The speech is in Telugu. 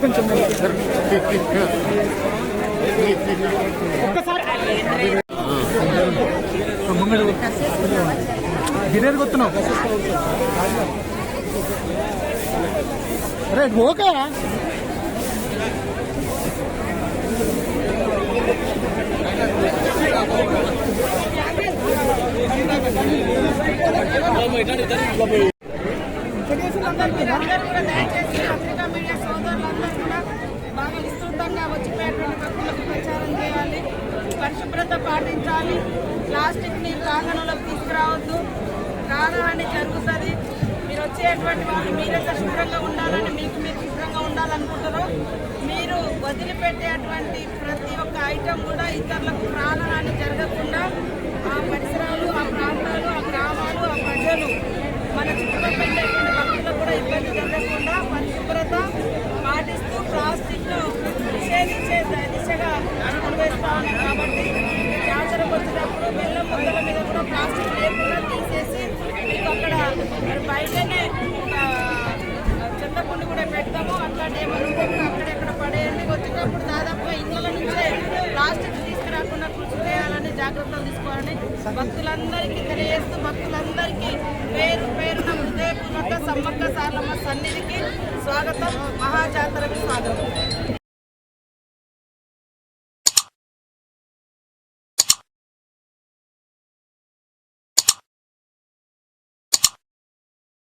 కొంచెం గిరేది కొత్తున్నావు రైట్ ఓకే దయచేసి పత్రికా మీడియా సోదరులందరూ కూడా బాగా విస్తృతంగా వచ్చిపోయేటువంటి భక్తులకు ప్రచారం చేయాలి, పరిశుభ్రత పాటించాలి, ప్లాస్టిక్ ని ప్రాంగణంలోకి తీసుకురావద్దు, ప్రాణహాని జరుగుతుంది. మీరు వచ్చేటువంటి వాళ్ళు మీరే శుభ్రంగా ఉండాలని మీరు శుభ్రంగా ఉండాలనుకుంటారో మీరు వదిలిపెట్టేటువంటి ప్రతి ఒక్క ఐటెం కూడా ఇతరులకు ప్రాణహాని జరగకుండా ఆ పరిసరాలు, ఆ ప్రాంతాలు, ఆ గ్రామాలు, ఆ ప్రజలు మన చుట్టుపక్కల భక్తులకు కూడా ఇబ్బంది జరగకుండా పరిశుభ్రత పాటిస్తూ ప్లాస్టిక్ ను నిషేధించే దిశగా అడుగులు వేస్తా ఉన్నాం. కాబట్టి జాతరకు వచ్చినప్పుడు బెల్లం ముద్దల మీద కూడా ప్లాస్టిక్ లేకుండా తీసేసి మీకు అక్కడ బయటనే చెత్తకుండి కూడా పెడతాము. అట్లాంటి ఏమైనా అక్కడెక్కడ పడేయండి. వచ్చినప్పుడు దాదాపుగా ఇళ్ళ నుంచే ప్లాస్టిక్ తీసుకురాకుండా కృషి చేయాలని జాగ్రత్తలు తీసుకోవాలని భక్తులందరికీ తెలియజేస్తూ భక్తులందరికీ పేరు పేరున హృదయపూర్వక సమ్మక్క సారలమ్మ సన్నిధికి స్వాగతం, మహాజాతరకు స్వాగతం.